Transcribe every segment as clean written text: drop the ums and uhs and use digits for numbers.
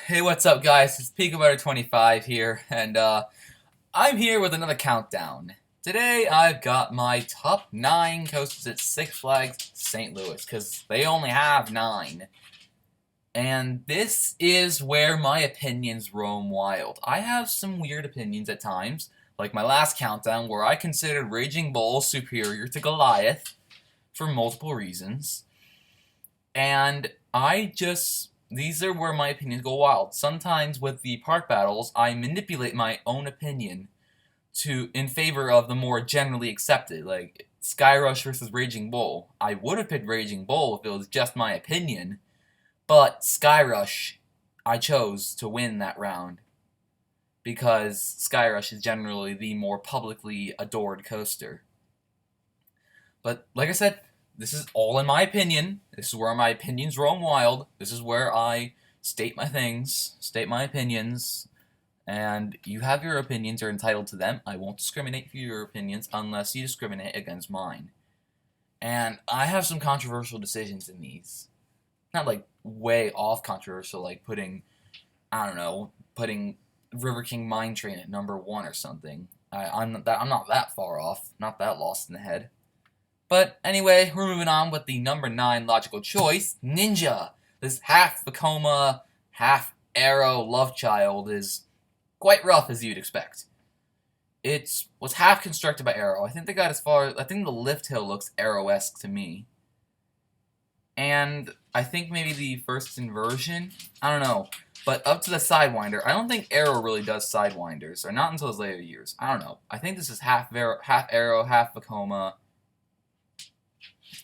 Hey, what's up, guys? It's Peakobutter25 here, and I'm here with another countdown. Today, I've got my top 9 coasters at Six Flags St. Louis, because they only have 9. And this is where my opinions roam wild. I have some weird opinions at times, like my last countdown, where I considered Raging Bull superior to Goliath for multiple reasons. And these are where my opinions go wild. Sometimes with the park battles, I manipulate my own opinion in favor of the more generally accepted, like Skyrush versus Raging Bull. I would have picked Raging Bull if it was just my opinion, but Skyrush, I chose to win that round because Skyrush is generally the more publicly adored coaster. But like I said, this is all in my opinion. This is where my opinions roam wild. This is where I state my things, state my opinions, and you have your opinions, you're entitled to them. I won't discriminate for your opinions unless you discriminate against mine. And I have some controversial decisions in these. Not like way off controversial, like putting River King Mine Train at number 1 or something. I'm not that far off, not that lost in the head. But anyway, we're moving on with the number 9 logical choice, Ninja. This half Vekoma, half Arrow love child is quite rough as you'd expect. It was half constructed by Arrow. I think they got I think the lift hill looks Arrow-esque to me. And I think maybe the first inversion, I don't know. But up to the Sidewinder, I don't think Arrow really does Sidewinders, or not until his later years. I don't know. I think this is half Arrow, half Vekoma.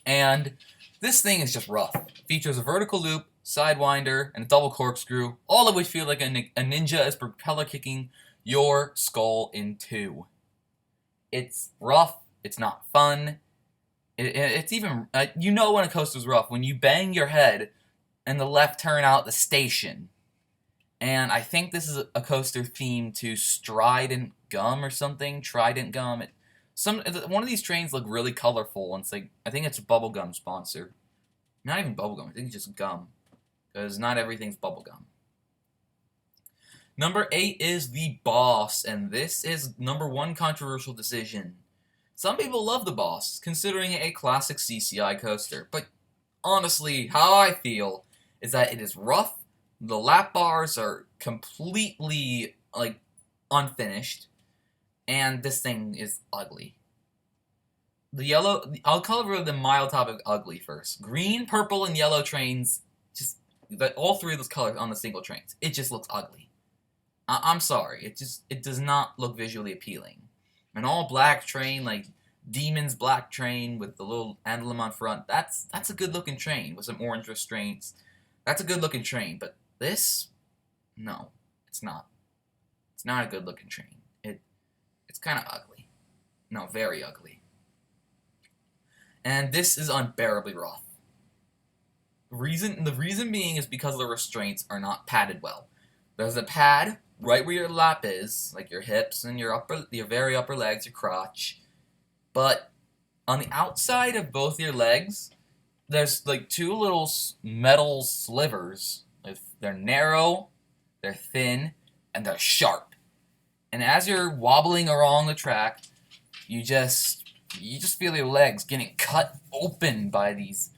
And this thing is just rough. It features a vertical loop, Sidewinder, and a double corkscrew, all of which feel like a ninja is propeller kicking your skull in two. It's rough. It's not fun. It's even, you know when a coaster's rough, when you bang your head and the left turn out the station. And I think this is a coaster themed to Strident Gum or something. Trident Gum. One of these trains look really colorful, and it's like, I think it's a bubblegum sponsor. Not even bubblegum, I think it's just gum. Because not everything's bubblegum. Number 8 is the Boss, and this is number 1 controversial decision. Some people love the Boss, considering it a classic CCI coaster, but honestly, how I feel is that it is rough, the lap bars are completely, unfinished, and this thing is ugly. I'll cover the mild topic ugly first. Green, purple, and yellow trains, all 3 of those colors on the single trains, it just looks ugly. I'm sorry, it does not look visually appealing. An all black train, like Demon's black train with the little emblem on front, that's a good looking train with some orange restraints. That's a good looking train, but this, no, it's not. It's not a good looking train. It's kind of ugly. No, very ugly. And this is unbearably rough. The reason being is because the restraints are not padded well. There's a pad right where your lap is, like your hips and your very upper legs, your crotch. But on the outside of both your legs, there's like 2 little metal slivers. They're narrow, they're thin, and they're sharp. And as you're wobbling along the track, you just feel your legs getting cut open by these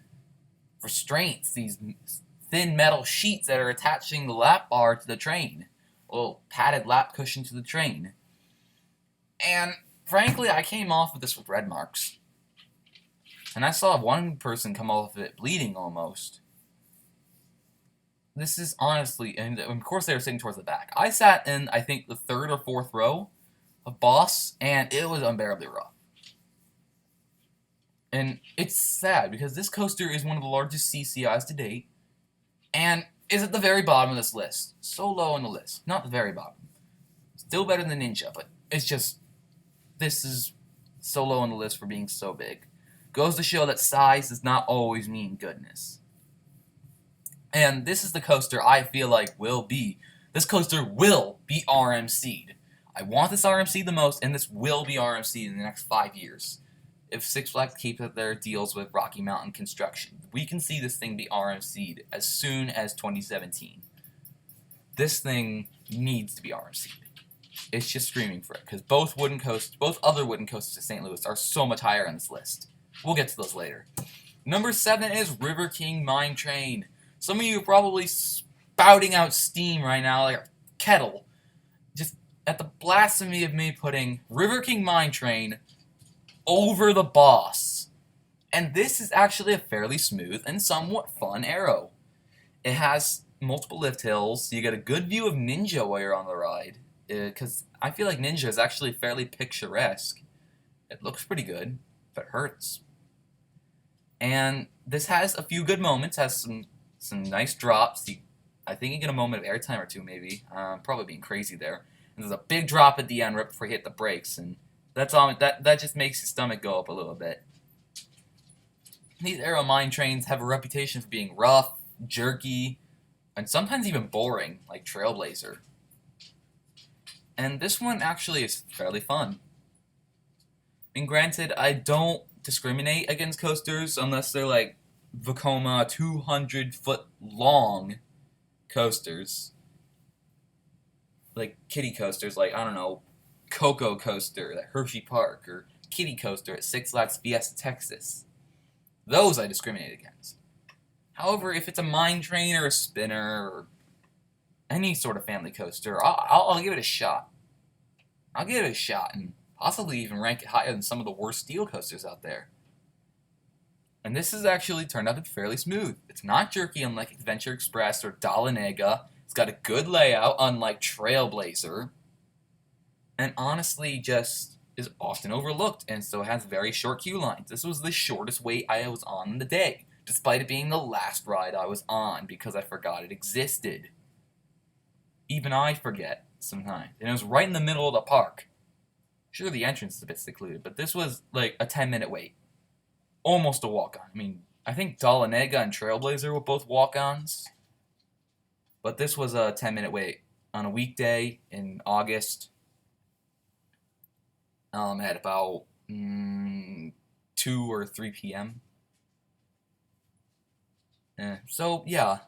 restraints, these thin metal sheets that are attaching the lap bar to the train. A little padded lap cushion to the train. And frankly, I came off of this with red marks. And I saw one person come off of it bleeding almost. This is honestly, and of course they were sitting towards the back. I sat in, I think, the 3rd or 4th row of Boss, and it was unbearably rough. And it's sad, because this coaster is one of the largest CCIs to date, and is at the very bottom of this list. So low on the list. Not the very bottom. Still better than Ninja, but it's just, this is so low on the list for being so big. Goes to show that size does not always mean goodness. And this is the coaster I feel like this coaster will be RMC'd. I want this RMC'd the most, and this will be RMC'd in the next 5 years. If Six Flags keeps up their deals with Rocky Mountain Construction, we can see this thing be RMC'd as soon as 2017. this thing needs to be RFC'd. It's just screaming for it, because both other wooden coasters at St. Louis are so much higher on this list. We'll get to those later. Number 7 is River King Mine Train. Some of you are probably spouting out steam right now like a kettle, just at the blasphemy of me putting River King Mine Train over the boss. And this is actually a fairly smooth and somewhat fun aero. It has multiple lift hills, so you get a good view of Ninja while you're on the ride, because I feel like Ninja is actually fairly picturesque. It looks pretty good, but it hurts. And this has a few good moments, has some nice drops. I think you get a moment of airtime or two, maybe. Probably being crazy there. And there's a big drop at the end right before you hit the brakes, and that just makes your stomach go up a little bit. These aero mine trains have a reputation for being rough, jerky, and sometimes even boring, like Trailblazer. And this one actually is fairly fun. And granted, I don't discriminate against coasters unless they're like Vekoma 200-foot long coasters. Like kiddie coasters, like, I don't know, Coco Coaster at Hershey Park, or Kiddie Coaster at Six Flags Fiesta, Texas. Those I discriminate against. However, if it's a mine train or a spinner or any sort of family coaster, I'll give it a shot. I'll give it a shot and possibly even rank it higher than some of the worst steel coasters out there. And this has actually turned out to be fairly smooth. It's not jerky unlike Adventure Express or Dahlonega. It's got a good layout unlike Trailblazer. And honestly just is often overlooked, and so it has very short queue lines. This was the shortest wait I was on in the day, despite it being the last ride I was on because I forgot it existed. Even I forget sometimes. And it was right in the middle of the park. Sure, the entrance is a bit secluded, but this was like a 10-minute wait. Almost a walk-on. I mean, I think Dahlonega and Trailblazer were both walk-ons, but this was a 10-minute wait on a weekday in August. At about 2 or 3 p.m. So, yeah.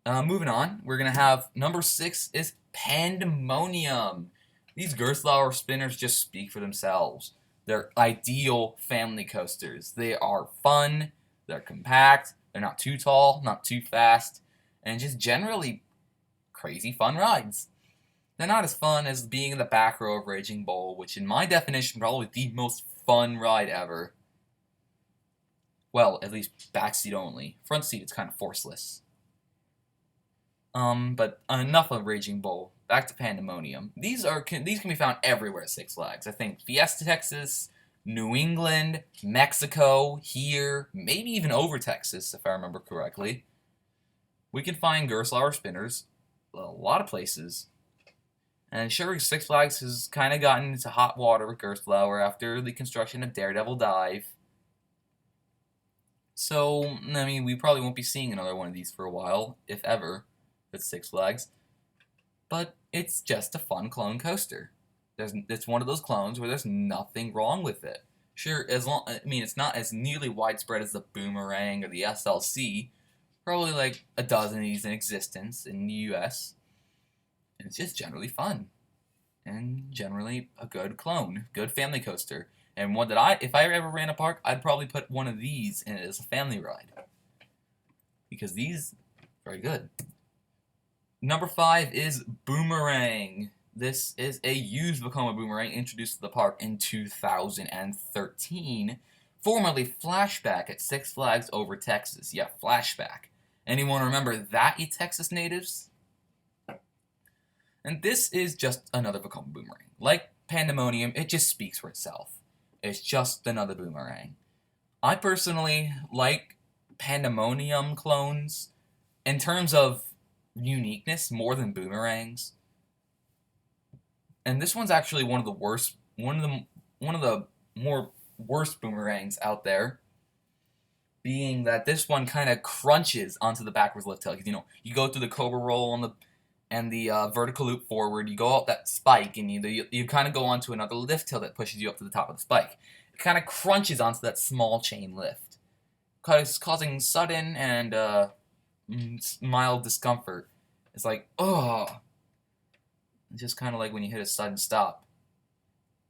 Moving on, we're going to have number 6 is Pandemonium. These Gerstlauer spinners just speak for themselves. They're ideal family coasters. They are fun, they're compact, they're not too tall, not too fast, and just generally crazy fun rides. They're not as fun as being in the back row of Raging Bull, which in my definition probably the most fun ride ever. Well, at least backseat only. Front seat it's kind of forceless. But enough of Raging Bull. Back to Pandemonium. These can be found everywhere at Six Flags. I think Fiesta, Texas, New England, Mexico, here, maybe even over Texas, if I remember correctly. We can find Gerstlauer spinners a lot of places. And sure, Six Flags has kind of gotten into hot water with Gerstlauer after the construction of Daredevil Dive. So, I mean, we probably won't be seeing another one of these for a while, if ever, at Six Flags. But it's just a fun clone coaster. It's one of those clones where there's nothing wrong with it. Sure, it's not as nearly widespread as the Boomerang or the SLC. Probably like a dozen of these in existence in the US. And it's just generally fun. And generally a good clone. Good family coaster. And one that if I ever ran a park, I'd probably put one of these in it as a family ride. Because these are very good. Number 5 is Boomerang. This is a used Vekoma Boomerang introduced to the park in 2013. Formerly Flashback at Six Flags Over Texas. Yeah, Flashback. Anyone remember that, you Texas natives? And this is just another Vekoma Boomerang. Like Pandemonium, it just speaks for itself. It's just another Boomerang. I personally like Pandemonium clones in terms of uniqueness more than Boomerangs. And this one's actually one of the worst Boomerangs out there, being that this one kind of crunches onto the backwards lift hill. Because, you go through the Cobra roll and the vertical loop forward, you go up that spike, and you kind of go onto another lift hill that pushes you up to the top of the spike. It kind of crunches onto that small chain lift, causing sudden and mild discomfort. It's like, oh, it's just kind of like when you hit a sudden stop.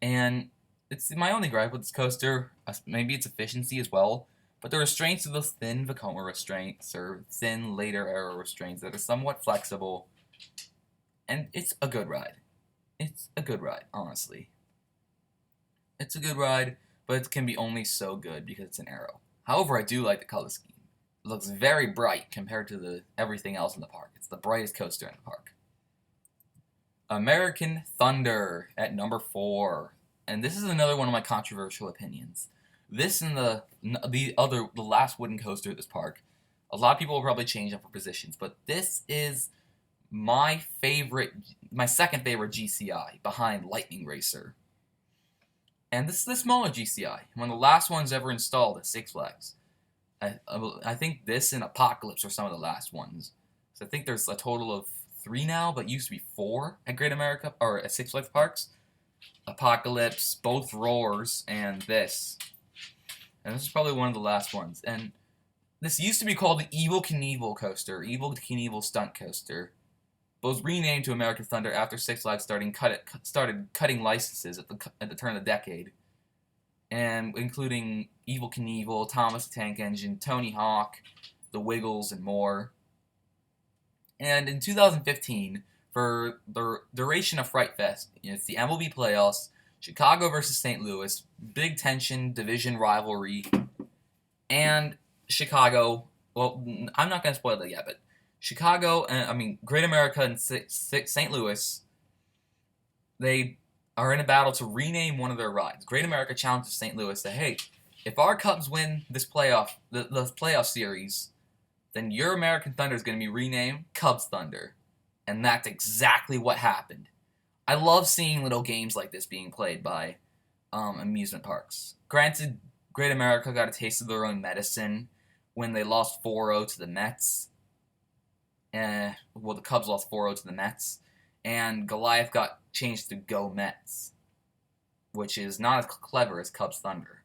And it's my only gripe with this coaster. Maybe its efficiency as well, but the restraints are those thin Vekoma restraints or thin later era restraints that are somewhat flexible, and it's a good ride. It's a good ride, honestly. It's a good ride, but it can be only so good because it's an Arrow. However, I do like the color scheme. It looks very bright compared to everything else in the park. It's the brightest coaster in the park. American Thunder at number 4. And this is another one of my controversial opinions. This and the last wooden coaster at this park, a lot of people will probably change up for positions, but this is my second favorite GCI behind Lightning Racer. And this is the smaller GCI, one of the last ones ever installed at Six Flags. I think this and Apocalypse are some of the last ones. So I think there's a total of 3 now, but used to be 4 at Great America or at Six Flags parks. Apocalypse, both Roars, and this. And this is probably one of the last ones. And this used to be called the Evel Knievel coaster, Evel Knievel stunt coaster. But was renamed to American Thunder after Six Flags started cutting licenses at the turn of the decade, and including Evel Knievel, Thomas the Tank Engine, Tony Hawk, the Wiggles, and more. And in 2015, for the duration of Fright Fest, it's the MLB playoffs, Chicago versus St. Louis, big tension, division rivalry, and Chicago. Well, I'm not going to spoil that yet, but Chicago, Great America and St. Louis, they are in a battle to rename one of their rides. Great America challenges St. Louis that, hey, if our Cubs win this the playoff series, then your American Thunder is going to be renamed Cubs Thunder. And that's exactly what happened. I love seeing little games like this being played by amusement parks. Granted, Great America got a taste of their own medicine when they lost 4-0 to the Mets. The Cubs lost 4-0 to the Mets. And Goliath got changed to Go Mets, which is not as clever as Cubs Thunder.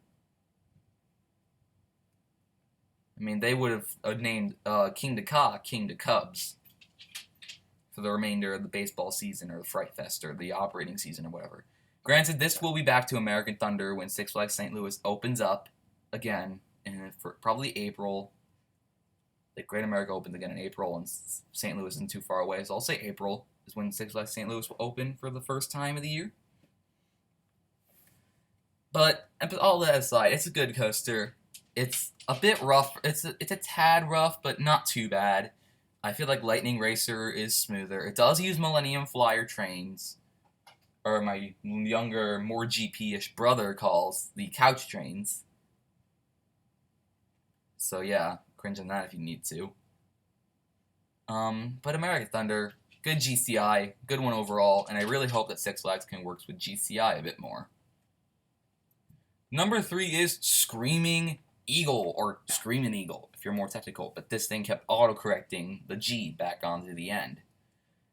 I mean, they would have named King to Cubs for the remainder of the baseball season or the Fright Fest or the operating season or whatever. Granted, this will be back to American Thunder when Six Flags St. Louis opens up again in probably April. Like Great America opens again in April, and St. Louis isn't too far away, so I'll say April is when Six Flags St. Louis will open for the first time of the year. But all that aside, it's a good coaster. It's a bit rough. It's a tad rough, but not too bad. I feel like Lightning Racer is smoother. It does use Millennium Flyer trains, or my younger, more GP-ish brother calls the couch trains. So yeah, cringe on that if you need to. But American Thunder, good GCI, good one overall, and I really hope that Six Flags can work with GCI a bit more. Number 3 is Screaming Eagle, or Screaming Eagle, if you're more technical, but this thing kept auto-correcting the G back onto the end.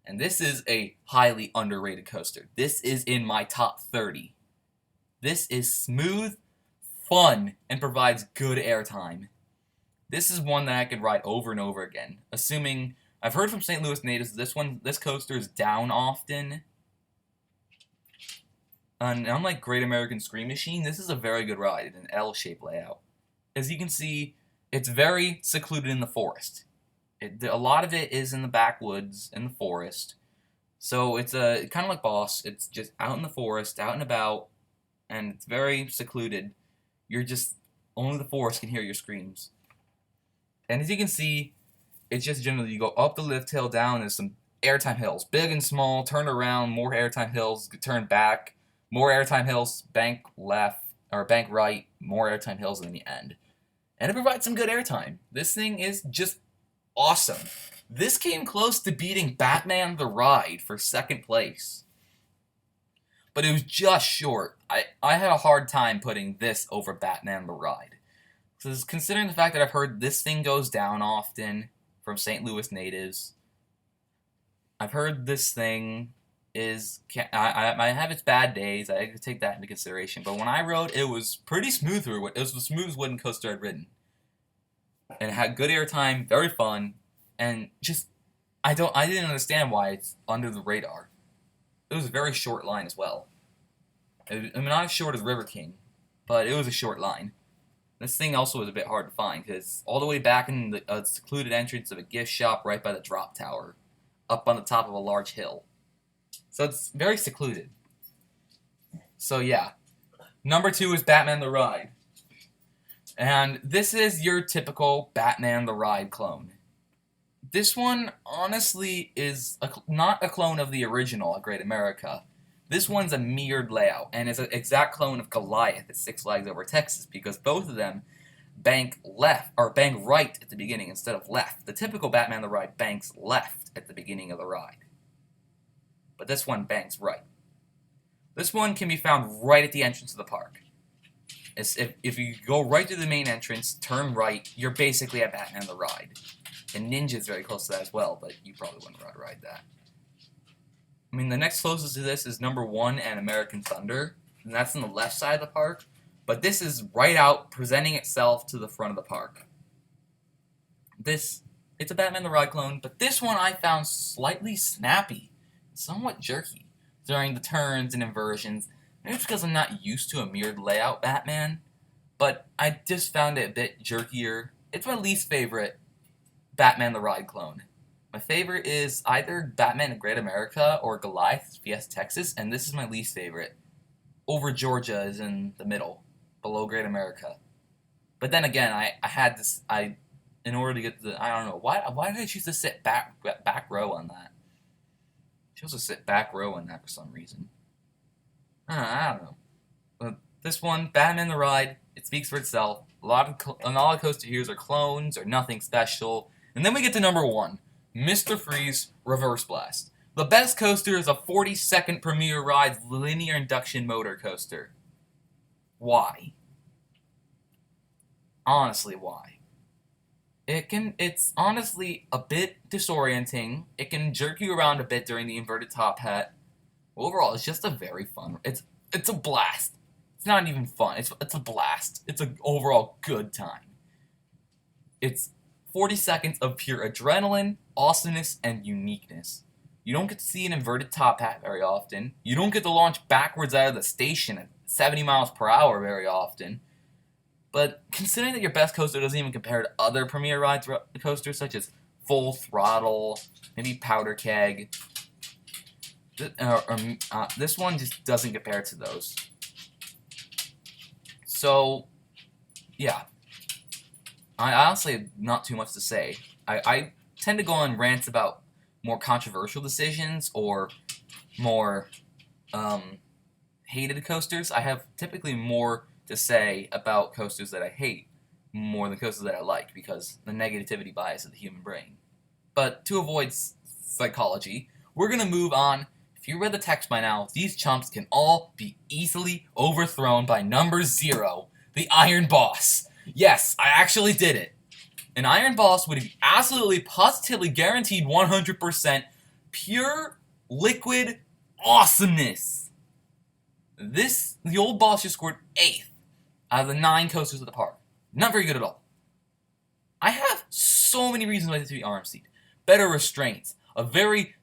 And this is a highly underrated coaster. This is in my top 30. This is smooth, fun, and provides good airtime. This is one that I could ride over and over again, assuming I've heard from St. Louis natives this coaster is down often. And unlike Great American Scream Machine, this is a very good ride in an L-shaped layout. As you can see, it's very secluded in the forest. A lot of it is in the backwoods, in the forest. So it's kind of like Boss. It's just out in the forest, out and about, and it's very secluded. Only the forest can hear your screams. And as you can see, it's just generally you go up the lift hill, down, there's some airtime hills. Big and small, turn around, more airtime hills, turn back, more airtime hills, bank left, or bank right, more airtime hills in the end. And it provides some good airtime. This thing is just awesome. This came close to beating Batman the Ride for second place. But it was just short. I had a hard time putting this over Batman the Ride. So considering the fact that I've heard this thing goes down often from St. Louis natives, I've heard this thing I have its bad days. I have to take that into consideration. But when I rode, it was pretty smooth through. It was the smoothest wooden coaster I'd ridden. And it had good airtime, very fun, and just I didn't understand why it's under the radar. It was a very short line as well. I mean, not as short as River King, but it was a short line. This thing also was a bit hard to find because all the way back in the secluded entrance of a gift shop right by the drop tower, up on the top of a large hill. So it's very secluded. So yeah, number 2 is Batman the Ride. And this is your typical Batman the Ride clone. This one, honestly, is not a clone of the original, A Great America. This one's a mirrored layout, and is an exact clone of Goliath at Six Flags Over Texas, because both of them bank left, or bank right at the beginning instead of left. The typical Batman the Ride banks left at the beginning of the ride. But this one banks right. This one can be found right at the entrance of the park. If you go right to the main entrance, turn right, you're basically at Batman the Ride. And Ninja's very close to that as well, but you probably wouldn't ride that. I mean, the next closest to this is number 1 and American Thunder, and that's on the left side of the park. But this is right out, presenting itself to the front of the park. It's a Batman the Ride clone, but this one I found slightly snappy, somewhat jerky, during the turns and inversions. Maybe it's because I'm not used to a mirrored layout Batman, but I just found it a bit jerkier. It's my least favorite Batman the Ride clone. My favorite is either Batman in Great America or Goliath vs. Texas, and this is my least favorite. Over Georgia is in the middle, below Great America. But then again, I had this, in order to get to the, I don't know, why did I choose to sit back row on that? I chose to sit back row on that for some reason. I don't know. But this one, Batman the Ride, it speaks for itself. A lot of coaster heroes are clones or nothing special. And then we get to number 1, Mr. Freeze Reverse Blast. The best coaster is a 40-second Premier Rides linear induction motor coaster. Why? Honestly, why? It's honestly a bit disorienting. It can jerk you around a bit during the inverted top hat. Overall, it's just a very fun. It's a blast. It's not even fun. It's a blast. It's an overall good time. It's 40 seconds of pure adrenaline, awesomeness, and uniqueness. You don't get to see an inverted top hat very often. You don't get to launch backwards out of the station at 70 miles per hour very often. But considering that your best coaster doesn't even compare to other Premier Rides coasters such as Full Throttle, maybe Powder Keg, this one just doesn't compare to those. So, yeah. I honestly have not too much to say. I tend to go on rants about more controversial decisions or more hated coasters. I have typically more to say about coasters that I hate more than coasters that I like because the negativity bias of the human brain. But to avoid psychology, we're going to move on. If you read the text by now, these chumps can all be easily overthrown by number 0, the Iron Boss. Yes, I actually did it. An Iron Boss would be absolutely, positively guaranteed 100% pure, liquid awesomeness. The old boss just scored 8th out of the 9 coasters of the park. Not very good at all. I have so many reasons why this would be RMC'd. Better restraints, a very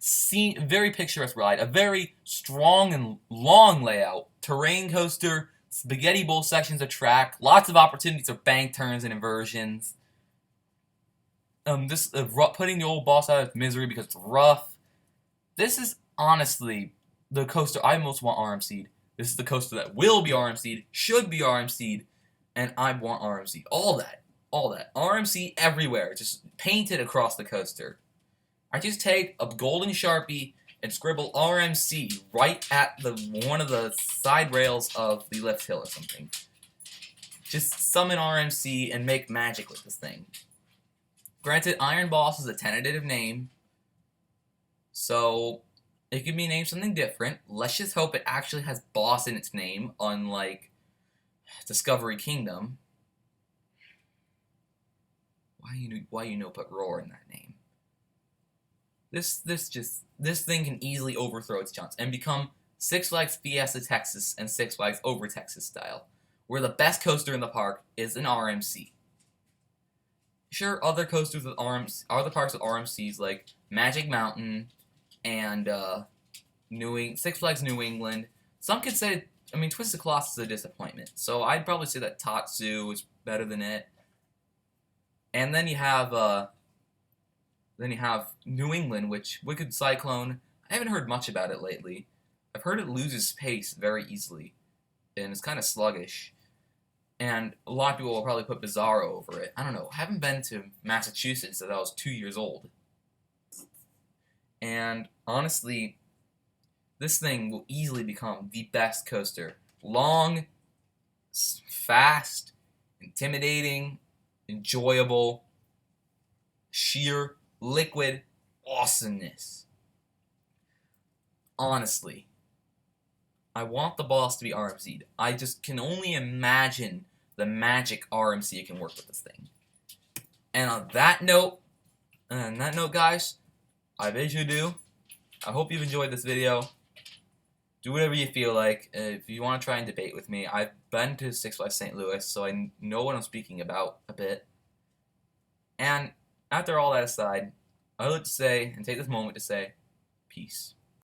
picturesque ride, a very strong and long layout, terrain coaster, spaghetti bowl sections of track, lots of opportunities for bank turns and inversions. Putting the old boss out of misery because it's rough. This is honestly the coaster I most want RMC'd. This is the coaster that will be RMC'd, should be RMC'd, and I want RMC'd. All that. RMC everywhere, just painted across the coaster. I just take a golden Sharpie and scribble RMC right at one of the side rails of the lift hill or something. Just summon RMC and make magic with this thing. Granted, Iron Boss is a tentative name, so it could be named something different. Let's just hope it actually has boss in its name, unlike Discovery Kingdom. Why you put Roar in that name? This thing can easily overthrow its chance and become Six Flags Fiesta Texas and Six Flags Over Texas style, where the best coaster in the park is an RMC. Sure, other coasters with arms, other parks with RMCs like Magic Mountain and Six Flags New England. Some could say, I mean, Twisted Colossus is a disappointment. So I'd probably say that Tatsu is better than it. And then you have New England, which Wicked Cyclone. I haven't heard much about it lately. I've heard it loses pace very easily, and it's kind of sluggish. And a lot of people will probably put Bizarro over it. I don't know. I haven't been to Massachusetts since I was 2 years old. And honestly, this thing will easily become the best coaster. Long, fast, intimidating, enjoyable, sheer liquid awesomeness. Honestly, I want the boss to be RMC'd. I just can only imagine the magic RMC it can work with this thing. And on that note, guys, I bid you adieu. I hope you've enjoyed this video. Do whatever you feel like. If you want to try and debate with me, I've been to Six Flags St. Louis, so I know what I'm speaking about a bit. And after all that aside, I would like to say, and take this moment to say, peace.